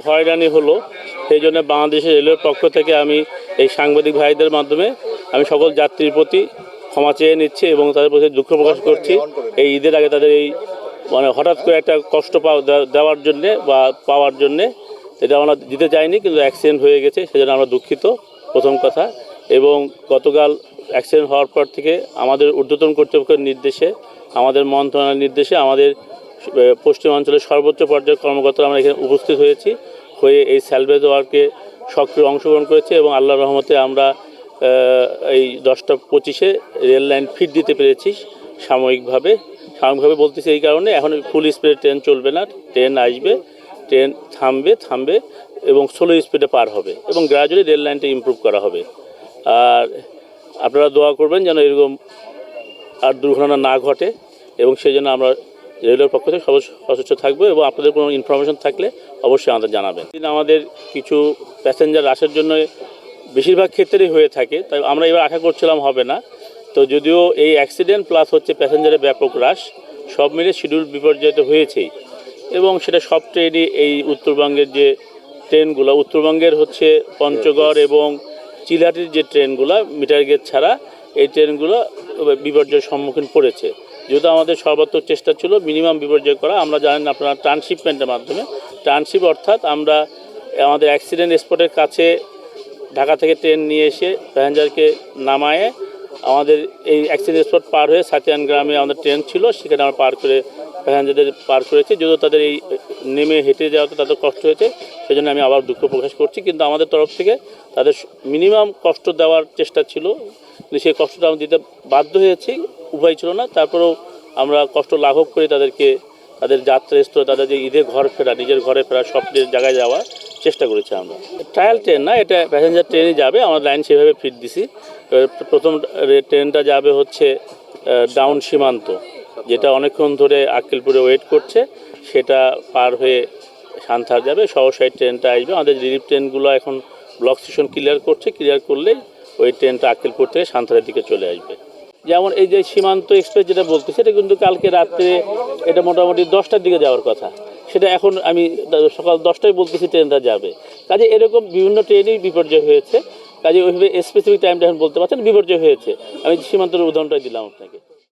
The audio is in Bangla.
হয়রানি হলো, সেই জন্য বাংলাদেশের রেলের পক্ষ থেকে আমি এই সাংবাদিক ভাইদের মাধ্যমে আমি সকল যাত্রীর প্রতি ক্ষমা চেয়ে নিচ্ছি এবং তাদের প্রতি দুঃখ প্রকাশ করছি। এই ঈদের আগে তাদের এই হঠাৎ করে একটা কষ্ট দেওয়ার জন্যে বা পাওয়ার জন্যে, এটা আমরা দিতে চাইনি, কিন্তু অ্যাক্সিডেন্ট হয়ে গেছে, সেজন্য আমরা দুঃখিত প্রথম কথা। এবং গতকাল অ্যাক্সিডেন্ট হওয়ার পর থেকে আমাদের ঊর্ধ্বতন কর্তৃপক্ষের নির্দেশে, আমাদের মন্ত্রণালয়ের নির্দেশে আমাদের পশ্চিমাঞ্চলের সর্বোচ্চ পর্যায়ের কর্মকর্তারা আমরা এখানে উপস্থিত হয়ে এই স্যালভেজ ওয়ার্কে সক্রিয় অংশগ্রহণ করেছি এবং আল্লাহর রহমতে আমরা এই 10টা 25-এ রেল লাইন ফিট দিতে পেরেছি সাময়িকভাবে বলতেছি এই কারণে। এখন ফুল স্পিডে ট্রেন চলবে না, ট্রেন আসবে, ট্রেন থামবে এবং স্লো স্পিডে পার হবে এবং গ্রাজুয়ালি রেল লাইনটা ইমপ্রুভ করা হবে। আর আপনারা দোয়া করবেন যেন এরকম আর দুর্ঘটনা না ঘটে এবং সেই জন্য আমরা রেলের পক্ষ থেকে সচেষ্ট থাকবো এবং আপনাদের কোনো ইনফরমেশন থাকলে অবশ্যই আমাদের জানাবেন। আমাদের কিছু প্যাসেঞ্জার আসার জন্য বেশিরভাগ ক্ষেত্রেই হয়ে থাকে, তাই আমরা এবার আশা করছিলাম হবে না। তো যদিও এই অ্যাক্সিডেন্ট প্লাস হচ্ছে প্যাসেঞ্জারের ব্যাপক হ্রাস, সব মিলে শিডিউল বিপর্যয় তো হয়েছেই এবং সেটা সব ট্রেনই এই উত্তরবঙ্গের যে ট্রেনগুলো, উত্তরবঙ্গের হচ্ছে পঞ্চগড় এবং চিলাহাটির যে ট্রেনগুলো মিটার গেজ ছাড়া, এই ট্রেনগুলো বিপর্যয়ের সম্মুখীন পড়েছে। যেহেতু আমাদের সর্বাত্মক চেষ্টা ছিল মিনিমাম বিপর্যয় করা। আমরা জানেন আপনারা ট্রান্সশিপমেন্টের মাধ্যমে, ট্রান্সশিপ অর্থাৎ আমরা আমাদের অ্যাক্সিডেন্ট স্পটের কাছে ঢাকা থেকে ট্রেন নিয়ে এসে প্যাসেঞ্জারকে নামায়ে আমাদের এই অ্যাক্সিডেন্ট স্পট পার হয়ে সাতিয়ান গ্রামে আমাদের ট্রেন ছিল, সেখানে আমরা প্যাসেঞ্জারদের পার করেছি। যদিও তাদের এই নেমে হেঁটে যাওয়াতে তাদের কষ্ট হয়েছে, সেজন্য আমি আবার দুঃখ প্রকাশ করছি। কিন্তু আমাদের তরফ থেকে তাদের মিনিমাম কষ্ট দেওয়ার চেষ্টা ছিল, কিন্তু সেই কষ্টটা আমরা দিতে বাধ্য হয়েছি, উপায় ছিল না। তারপরেও আমরা কষ্ট লাঘব করে তাদেরকে তাদের যাত্রাস্থলে, তাদের যে ঈদে ঘর ফেরা, নিজের ঘরে ফেরা, সব জায়গায় যাওয়ার চেষ্টা করেছি আমরা। ট্রায়াল ট্রেন না, এটা প্যাসেঞ্জার ট্রেনই যাবে, আমরা লাইন সেভাবে ফিট দিছি। প্রথম ট্রেনটা যাবে হচ্ছে ডাউন সীমান্ত, যেটা অনেকক্ষণ ধরে আক্কেলপুরে ওয়েট করছে, সেটা পার হয়ে সান্থার যাবে। সহসাই ট্রেনটা আসবে। আমাদের রিলিফ ট্রেনগুলো এখন ব্লক স্টেশন ক্লিয়ার করলেই ওই ট্রেনটা আক্কেলপুর থেকে সান্থারের দিকে চলে আসবে। যেমন এই যে সীমান্ত এক্সপ্রেস যেটা বলতেছি, এটা কিন্তু কালকে রাত্রে এটা মোটামুটি 10টার দিকে যাওয়ার কথা, সেটা এখন আমি সকাল 10টায় বলতেছি ট্রেনটা যাবে। কাজে এরকম বিভিন্ন ট্রেনেই বিপর্যয় হয়েছে, কাজে ওইভাবে স্পেসিফিক টাইমটা এখন বলতে পারছেন, বিপর্যয় হয়েছে। আমি সীমান্তের উদাহরণটাই দিলাম আপনাকে।